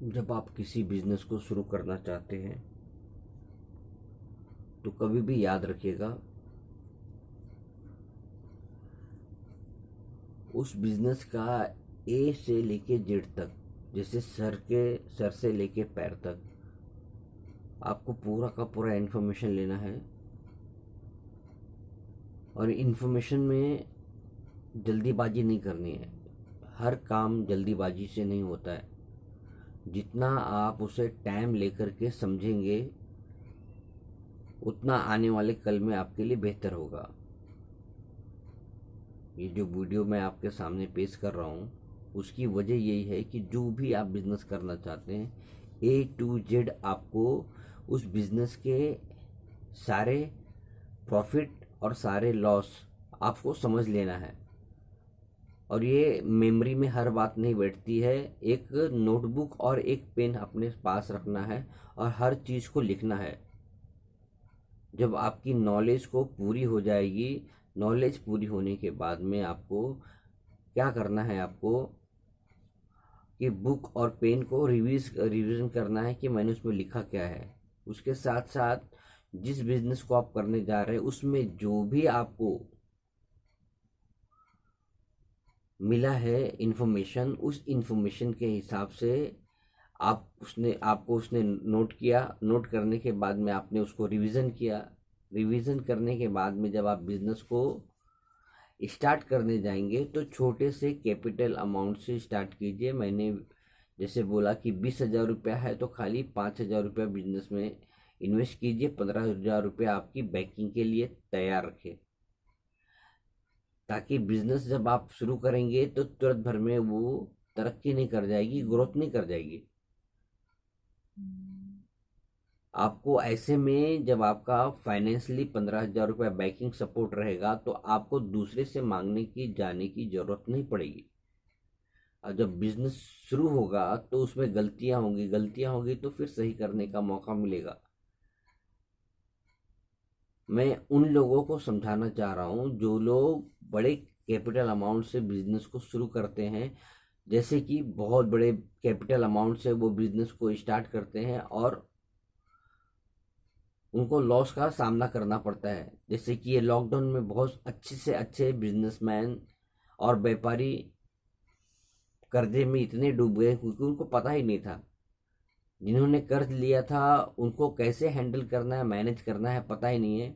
जब आप किसी बिजनेस को शुरू करना चाहते हैं तो कभी भी याद रखिएगा, उस बिजनेस का ए से लेके जेड तक, जैसे सर से लेके पैर तक आपको पूरा का पूरा इन्फॉर्मेशन लेना है। और इन्फॉर्मेशन में जल्दीबाजी नहीं करनी है। हर काम जल्दीबाजी से नहीं होता है। जितना आप उसे टाइम लेकर के समझेंगे उतना आने वाले कल में आपके लिए बेहतर होगा। ये जो वीडियो मैं आपके सामने पेश कर रहा हूँ उसकी वजह यही है कि जो भी आप बिजनेस करना चाहते हैं ए टू जेड आपको उस बिजनेस के सारे प्रॉफिट और सारे लॉस आपको समझ लेना है। और ये मेमोरी में हर बात नहीं बैठती है। एक नोटबुक और एक पेन अपने पास रखना है और हर चीज़ को लिखना है। जब आपकी नॉलेज को पूरी हो जाएगी, नॉलेज पूरी होने के बाद में आपको क्या करना है, आपको कि बुक और पेन को रिवीजन करना है कि मैंने उसमें लिखा क्या है। उसके साथ साथ जिस बिजनेस को आप करने जा रहे हैं उसमें जो भी आपको मिला है इन्फॉर्मेशन, उस इन्फॉर्मेशन के हिसाब से आपको उसने नोट किया। नोट करने के बाद में आपने उसको रिवीजन किया। रिवीजन करने के बाद में जब आप बिजनेस को स्टार्ट करने जाएंगे तो छोटे से कैपिटल अमाउंट से स्टार्ट कीजिए। मैंने जैसे बोला कि 20,000 रुपया है तो खाली 5,000 रुपया बिजनेस में इन्वेस्ट कीजिए। 15,000 रुपया आपकी बैंकिंग के लिए तैयार रखें, ताकि बिजनेस जब आप शुरू करेंगे तो तुरंत भर में वो तरक्की नहीं कर जाएगी, ग्रोथ नहीं कर जाएगी। आपको ऐसे में जब आपका फाइनेंशियली 15,000 रुपया बैंकिंग सपोर्ट रहेगा तो आपको दूसरे से मांगने की जाने की जरूरत नहीं पड़ेगी। और जब बिजनेस शुरू होगा तो उसमें गलतियां होंगी तो फिर सही करने का मौका मिलेगा। मैं उन लोगों को समझाना चाह रहा हूँ जो लोग बड़े कैपिटल अमाउंट से बिजनेस को शुरू करते हैं। जैसे कि बहुत बड़े कैपिटल अमाउंट से वो बिजनेस को स्टार्ट करते हैं और उनको लॉस का सामना करना पड़ता है। जैसे कि ये लॉकडाउन में बहुत अच्छे से अच्छे बिजनेसमैन और व्यापारी कर्जे में इतने डूब गए क्योंकि उनको पता ही नहीं था। जिन्होंने कर्ज लिया था उनको कैसे हैंडल करना है, मैनेज करना है, पता ही नहीं है।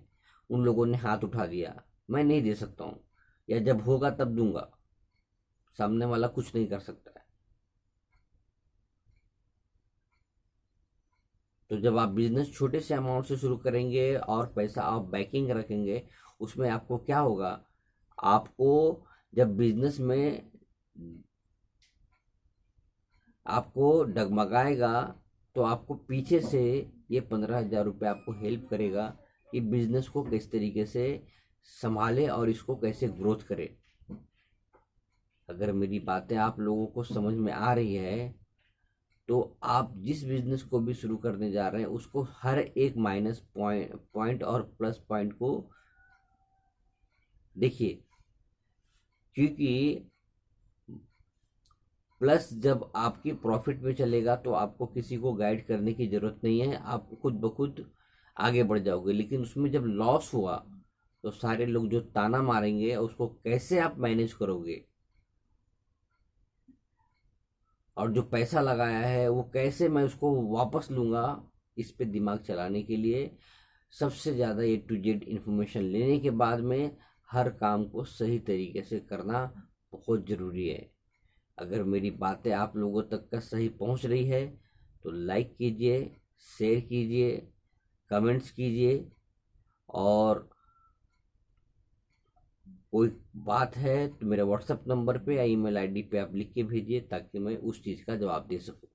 उन लोगों ने हाथ उठा दिया, मैं नहीं दे सकता हूँ, या जब होगा तब दूंगा। सामने वाला कुछ नहीं कर सकता है। तो जब आप बिजनेस छोटे से अमाउंट से शुरू करेंगे और पैसा आप बैकिंग रखेंगे, उसमें आपको क्या होगा, आपको जब बिजनेस में आपको डगमगाएगा तो आपको पीछे से ये 15,000 रुपये आपको हेल्प करेगा कि बिजनेस को किस तरीके से संभाले और इसको कैसे ग्रोथ करे। अगर मेरी बातें आप लोगों को समझ में आ रही है तो आप जिस बिजनेस को भी शुरू करने जा रहे हैं उसको हर एक माइनस पॉइंट और प्लस पॉइंट को देखिए। क्योंकि प्लस जब आपकी प्रॉफिट में चलेगा तो आपको किसी को गाइड करने की जरूरत नहीं है, आप खुद ब खुद आगे बढ़ जाओगे। लेकिन उसमें जब लॉस हुआ तो सारे लोग जो ताना मारेंगे उसको कैसे आप मैनेज करोगे, और जो पैसा लगाया है वो कैसे मैं उसको वापस लूंगा, इस पे दिमाग चलाने के लिए सबसे ज़्यादा ए टू जेड इन्फॉर्मेशन लेने के बाद में हर काम को सही तरीके से करना बहुत ज़रूरी है। अगर मेरी बातें आप लोगों तक का सही पहुंच रही है तो लाइक कीजिए, शेयर कीजिए, कमेंट्स कीजिए। और कोई बात है तो मेरे व्हाट्सएप नंबर पे या ईमेल आईडी पे आप लिख के भेजिए ताकि मैं उस चीज़ का जवाब दे सकूं।